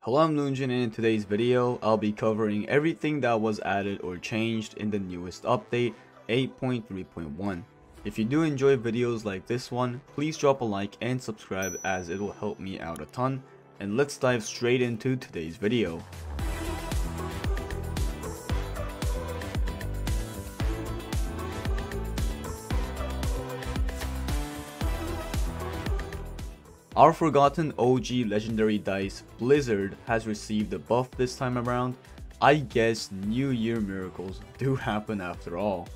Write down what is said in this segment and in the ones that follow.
Hello, I'm LuNEJuNE, and in today's video, I'll be covering everything that was added or changed in the newest update, 8.3.1. If you do enjoy videos like this one, please drop a like and subscribe as it will help me out a ton. And let's dive straight into today's video. Our forgotten OG legendary dice, Blizzard, has received a buff this time around. I guess New Year miracles do happen after all.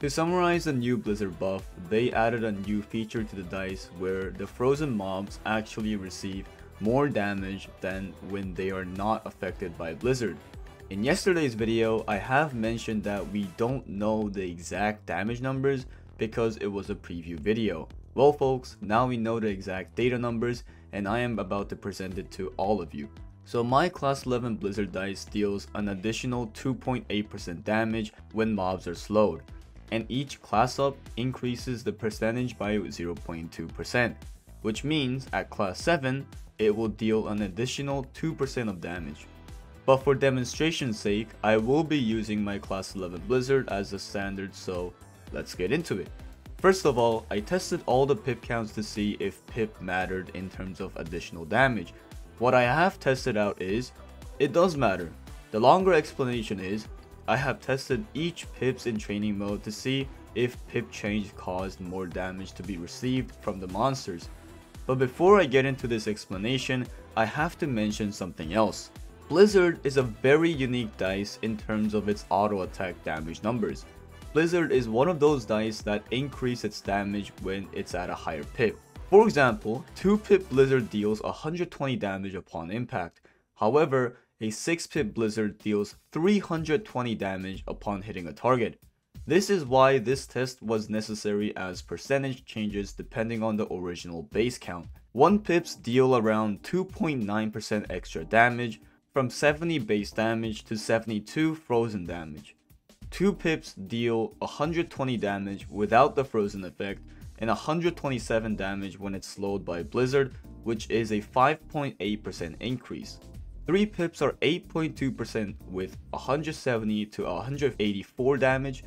To summarize the new Blizzard buff, they added a new feature to the dice where the frozen mobs actually receive more damage than when they are not affected by Blizzard. In yesterday's video, I have mentioned that we don't know the exact damage numbers because it was a preview video. Well folks, now we know the exact data numbers and I am about to present it to all of you. So my class 11 Blizzard dice deals an additional 2.8% damage when mobs are slowed, and each class up increases the percentage by 0.2%, which means at class 7 it will deal an additional 2% of damage. But for demonstration's sake, I will be using my class 11 Blizzard as the standard, so let's get into it. First of all, I tested all the pip counts to see if pip mattered in terms of additional damage. What I have tested out is, it does matter. The longer explanation is, I have tested each pips in training mode to see if pip change caused more damage to be received from the monsters. But before I get into this explanation, I have to mention something else. Blizzard is a very unique dice in terms of its auto attack damage numbers. Blizzard is one of those dice that increase its damage when it's at a higher pip. For example, 2 pip Blizzard deals 120 damage upon impact. However, a 6 pip Blizzard deals 320 damage upon hitting a target. This is why this test was necessary, as percentage changes depending on the original base count. 1 pips deal around 2.9% extra damage, from 70 base damage to 72 frozen damage. 2 pips deal 120 damage without the frozen effect and 127 damage when it's slowed by Blizzard, which is a 5.8% increase. 3 pips are 8.2% with 170 to 184 damage.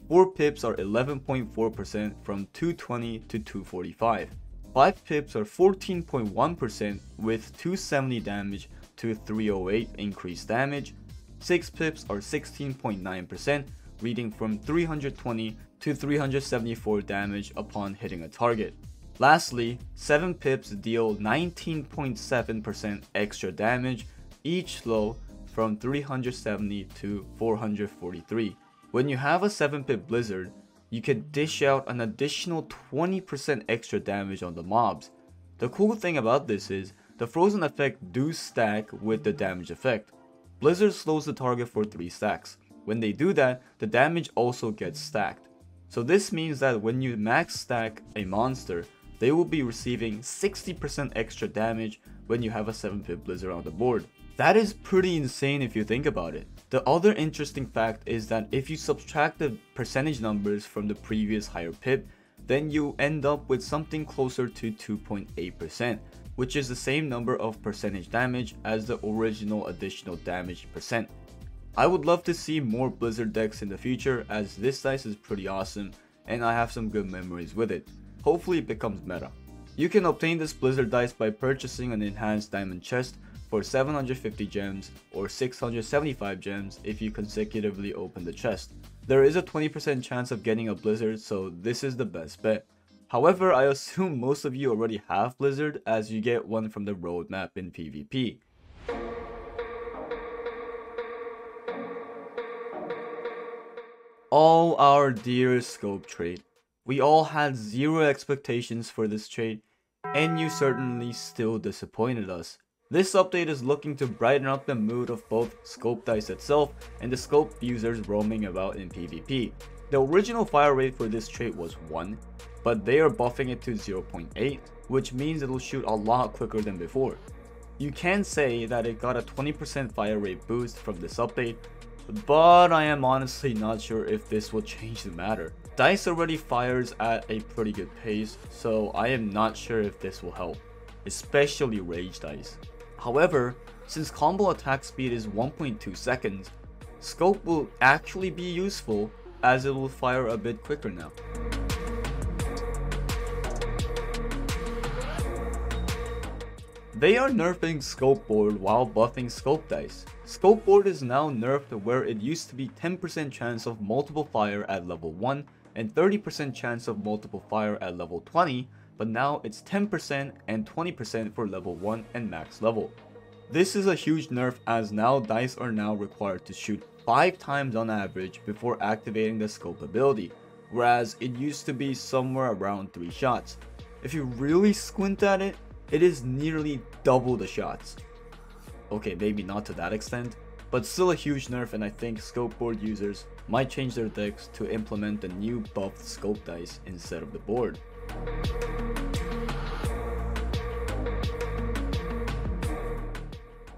4 pips are 11.4% from 220 to 245. 5 pips are 14.1% with 270 damage to 308 increased damage. 6 pips are 16.9%, reading from 320 to 374 damage upon hitting a target. Lastly, 7 pips deal 19.7% extra damage, each slow from 370 to 443. When you have a 7 pip Blizzard, you can dish out an additional 20% extra damage on the mobs. The cool thing about this is, the frozen effect do stack with the damage effect. Blizzard slows the target for 3 stacks. When they do that, the damage also gets stacked. So this means that when you max stack a monster, they will be receiving 60% extra damage when you have a 7 pip Blizzard on the board. That is pretty insane if you think about it. The other interesting fact is that if you subtract the percentage numbers from the previous higher pip, then you end up with something closer to 2.8%. which is the same number of percentage damage as the original additional damage percent. I would love to see more Blizzard decks in the future, as this dice is pretty awesome and I have some good memories with it. Hopefully it becomes meta. You can obtain this Blizzard dice by purchasing an enhanced diamond chest for 750 gems or 675 gems if you consecutively open the chest. There is a 20% chance of getting a Blizzard, so this is the best bet. However, I assume most of you already have Blizzard, as you get one from the roadmap in PvP. Oh, our dear scope trait. We all had zero expectations for this trait, and you certainly still disappointed us. This update is looking to brighten up the mood of both scope dice itself and the scope users roaming about in PvP. The original fire rate for this trait was 1. But they are buffing it to 0.8, which means it'll shoot a lot quicker than before. You can say that it got a 20% fire rate boost from this update, but I am honestly not sure if this will change the matter. Dice already fires at a pretty good pace, so I am not sure if this will help, especially rage dice. However, Since combo attack speed is 1.2 seconds, scope will actually be useful as it will fire a bit quicker now. They are nerfing scope board while buffing scope dice. Scope board is now nerfed where it used to be 10% chance of multiple fire at level 1 and 30% chance of multiple fire at level 20, but now it's 10% and 20% for level 1 and max level. This is a huge nerf as now dice are now required to shoot 5 times on average before activating the scope ability, whereas it used to be somewhere around 3 shots. If you really squint at it, it is nearly double the shots. Okay, maybe not to that extent, but still a huge nerf, and I think scope board users might change their decks to implement the new buffed scope dice instead of the board.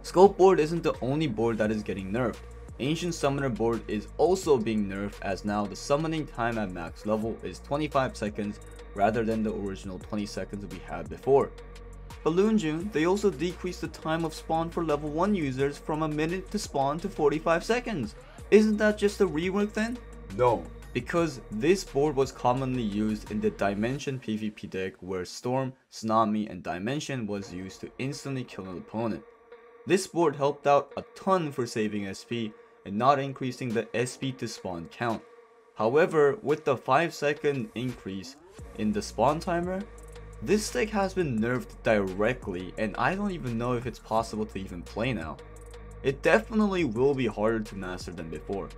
Scope board isn't the only board that is getting nerfed. Ancient Summoner board is also being nerfed as now the summoning time at max level is 25 seconds rather than the original 20 seconds we had before. For LuNEJuNE, they also decreased the time of spawn for level 1 users from a minute to spawn to 45 seconds. Isn't that just a rework then? No, because this board was commonly used in the Dimension PvP deck where Storm, Tsunami, and Dimension was used to instantly kill an opponent. This board helped out a ton for saving SP and not increasing the SP to spawn count. However, with the 5-second increase in the spawn timer, this deck has been nerfed directly and I don't even know if it's possible to even play now. It definitely will be harder to master than before.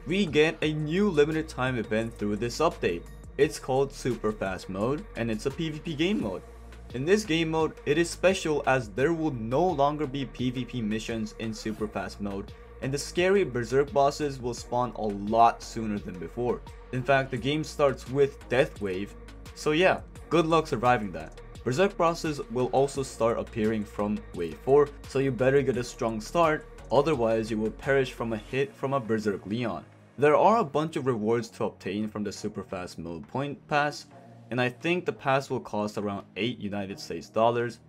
We get a new limited time event through this update. It's called Super Fast Mode and it's a PvP game mode. In this game mode, it is special as there will no longer be PvP missions in Super Fast Mode, and the scary Berserk bosses will spawn a lot sooner than before. In fact, the game starts with Death Wave, so yeah, good luck surviving that. Berserk bosses will also start appearing from Wave 4, so you better get a strong start, otherwise you will perish from a hit from a Berserk Leon. There are a bunch of rewards to obtain from the Super Fast Mode Point Pass, and I think the pass will cost around $8 United States dollars,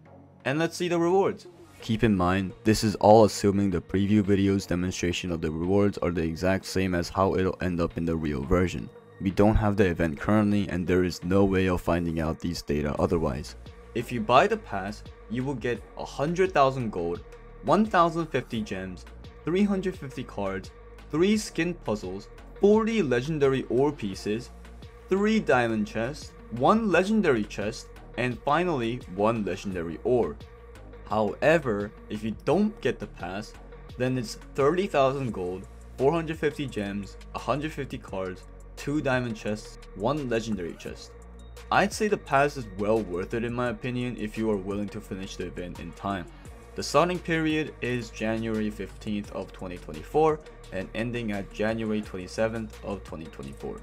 and let's see the rewards. Keep in mind, this is all assuming the preview video's demonstration of the rewards are the exact same as how it'll end up in the real version. We don't have the event currently and there is no way of finding out these data otherwise. If you buy the pass, you will get 100,000 gold, 1,050 gems, 350 cards, 3 skin puzzles, 40 legendary ore pieces, 3 diamond chests, 1 legendary chest, and finally 1 legendary ore. However, if you don't get the pass, then it's 30,000 gold, 450 gems, 150 cards, 2 diamond chests, 1 legendary chest. I'd say the pass is well worth it in my opinion if you are willing to finish the event in time. The starting period is January 15th of 2024 and ending at January 27th of 2024.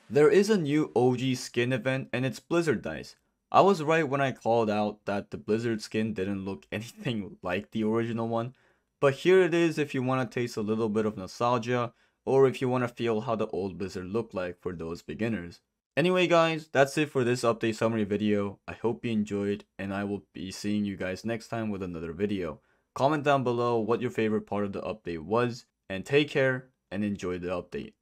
There is a new OG skin event and it's Blizzard dice. I was right when I called out that the Blizzard skin didn't look anything like the original one, but here it is if you want to taste a little bit of nostalgia or if you want to feel how the old Blizzard looked like for those beginners. Anyway guys, that's it for this update summary video. I hope you enjoyed and I will be seeing you guys next time with another video. Comment down below what your favorite part of the update was and take care and enjoy the update.